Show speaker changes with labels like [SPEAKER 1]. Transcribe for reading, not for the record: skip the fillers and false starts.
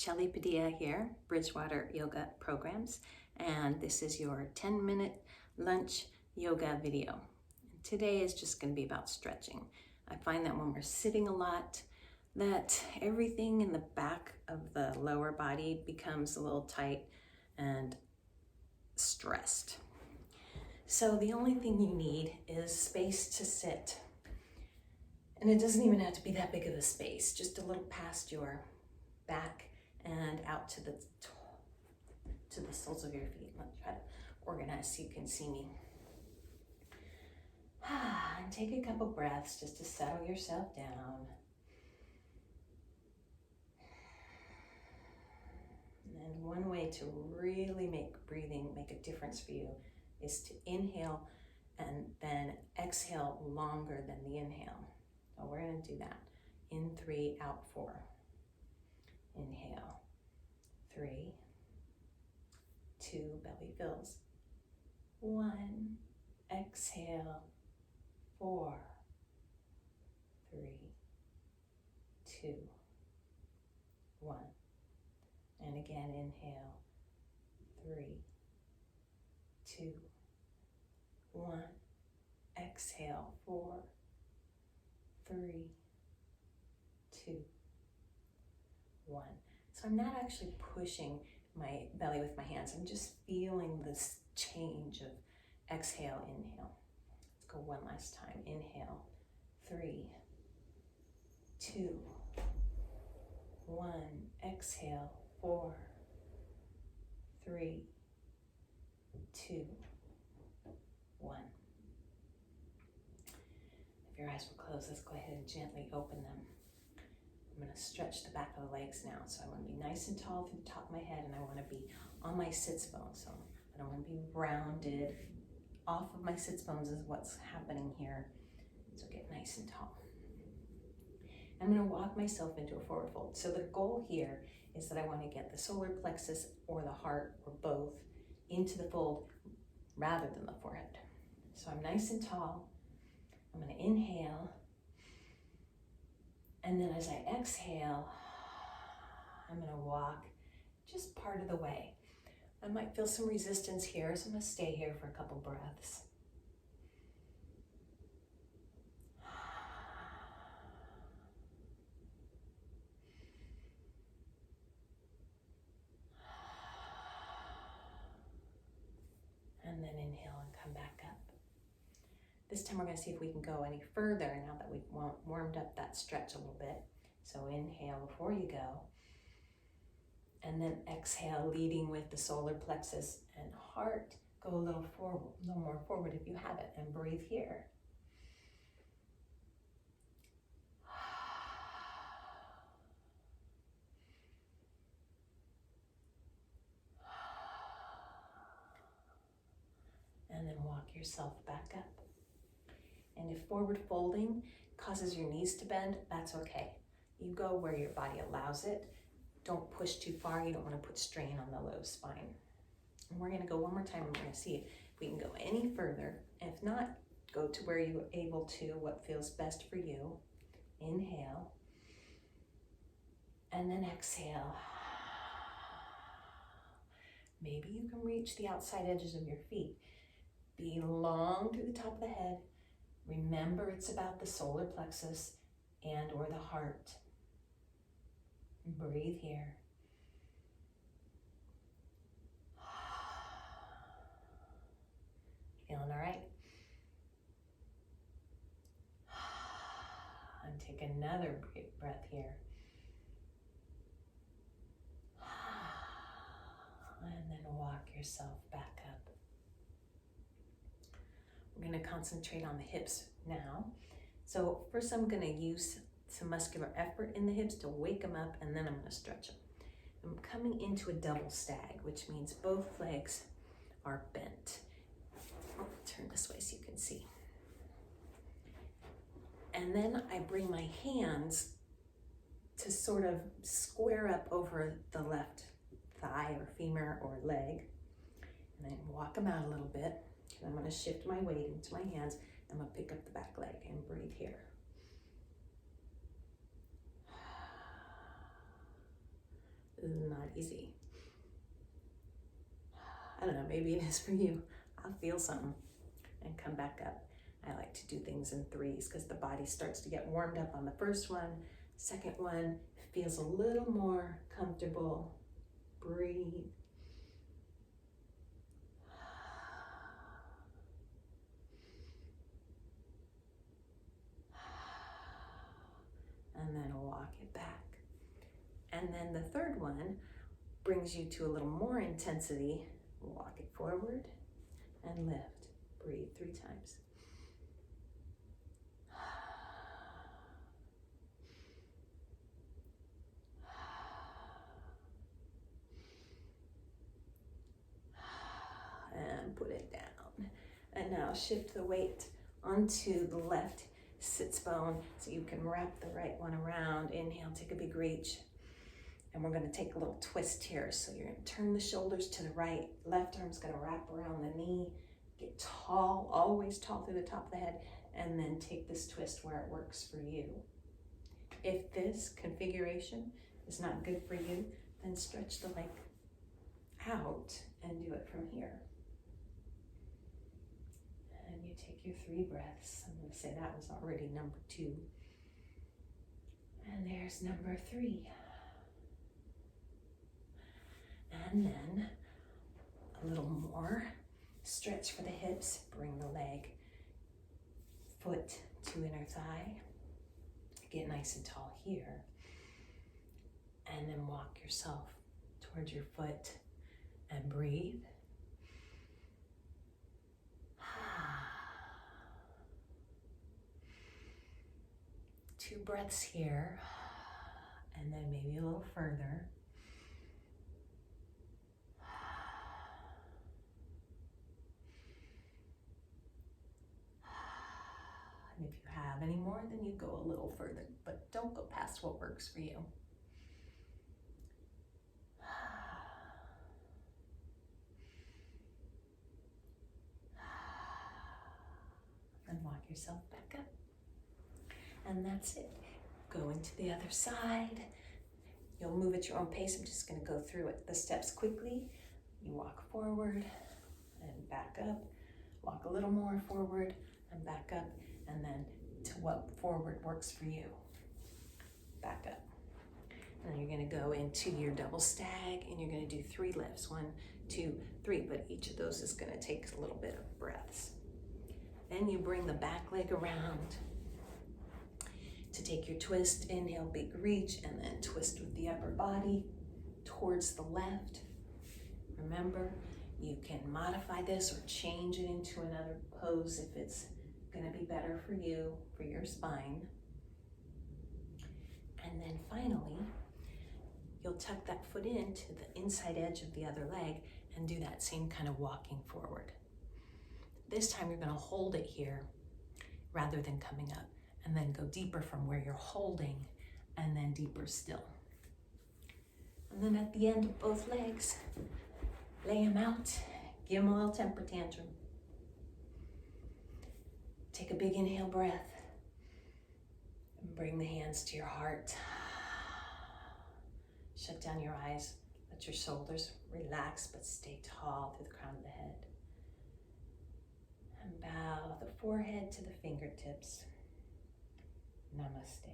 [SPEAKER 1] Shelly Padilla here, Bridgewater Yoga Programs, and this is your 10-minute lunch yoga video. Today is just going to be about stretching. I find that when we're sitting a lot, that everything in the back of the lower body becomes a little tight and stressed. So the only thing you need is space to sit. And it doesn't even have to be that big of a space, just a little past your back and out to the soles of your feet. Let me try to organize so you can see me. And take a couple breaths just to settle yourself down. And one way to really make breathing make a difference for you is to inhale and then exhale longer than the inhale. So we're going to do that. In 3, out 4. Inhale, 3, 2, belly fills. 1, exhale, 4, 3, 2, 1. And again, inhale, 3, 2, 1. Exhale, 4, 3, 2, 1. So I'm not actually pushing my belly with my hands. I'm just feeling this change of exhale, inhale. Let's go one last time. Inhale, 3, 2, 1. Exhale, 4, 3, 2, 1. If your eyes were closed, let's go ahead and gently open them. I'm going to stretch the back of the legs now. So I want to be nice and tall through the top of my head, and I want to be on my sits bones. So I don't want to be rounded. Off of my sits bones is what's happening here. So get nice and tall. I'm going to walk myself into a forward fold. So the goal here is that I want to get the solar plexus or the heart or both into the fold rather than the forehead. So I'm nice and tall. I'm going to inhale. And then as I exhale, I'm going to walk just part of the way. I might feel some resistance here, so I'm going to stay here for a couple breaths. And then inhale and come back up. This time we're going to see if we can go any further now that we've warmed up that stretch a little bit. So inhale before you go. And then exhale, leading with the solar plexus and heart. Go a little forward, a little more forward if you have it, and breathe here. And then walk yourself back up. And if forward folding causes your knees to bend, that's okay. You go where your body allows it. Don't push too far. You don't want to put strain on the low spine. And we're going to go one more time, and we're going to see if we can go any further. If not, go to where you're able to, what feels best for you. Inhale. And then exhale. Maybe you can reach the outside edges of your feet. Be long through the top of the head. Remember, it's about the solar plexus and or the heart. Breathe here. Feeling all right? And take another big breath here. And then walk yourself back up. We're going to concentrate on the hips now. So first I'm going to use some muscular effort in the hips to wake them up, and then I'm going to stretch them. I'm coming into a double stag, which means both legs are bent. I'll turn this way so you can see. And then I bring my hands to sort of square up over the left thigh or femur or leg. And then walk them out a little bit. And I'm going to shift my weight into my hands. I'm going to pick up the back leg and breathe here. not easy. I don't know, maybe it is for you. I'll feel something and come back up. I like to do things in threes because the body starts to get warmed up on the first one. Second one feels a little more comfortable. Breathe. And then walk it back. And then the third one brings you to a little more intensity. Walk it forward and lift. Breathe 3 times. And put it down. And now shift the weight onto the left sits bone so you can wrap the right one around. Inhale, take a big reach. And we're gonna take a little twist here. So you're gonna turn the shoulders to the right. Left arm's gonna wrap around the knee. Get tall, always tall through the top of the head. And then take this twist where it works for you. If this configuration is not good for you, then stretch the leg out and do it from here. And you take your 3 breaths. I'm gonna say that was already number 2. And there's number 3. And then a little more. Stretch for the hips, bring the leg, foot to inner thigh. Get nice and tall here. And then walk yourself towards your foot and breathe. 2 breaths here, and then maybe a little further. And if you have any more, then you go a little further, but don't go past what works for you. And walk yourself back up. And that's it. Go into the other side. You'll move at your own pace. I'm just going to go through it, the steps quickly. You walk forward and back up. Walk a little more forward and back up. And then to what forward works for you. Back up. And then you're going to go into your double stag and you're going to do 3 lifts. 1, 2, 3. But each of those is going to take a little bit of breaths. Then you bring the back leg around to take your twist. Inhale, big reach, and then twist with the upper body towards the left. Remember, you can modify this or change it into another pose if it's going to be better for you, for your spine. And then finally, you'll tuck that foot into the inside edge of the other leg and do that same kind of walking forward. This time you're going to hold it here rather than coming up, and then go deeper from where you're holding, and then deeper still. And then at the end of both legs, lay them out, give them a little temper tantrum. Take a big inhale breath, and bring the hands to your heart. Shut down your eyes, let your shoulders relax, but stay tall through the crown of the head. And bow the forehead to the fingertips. Namaste.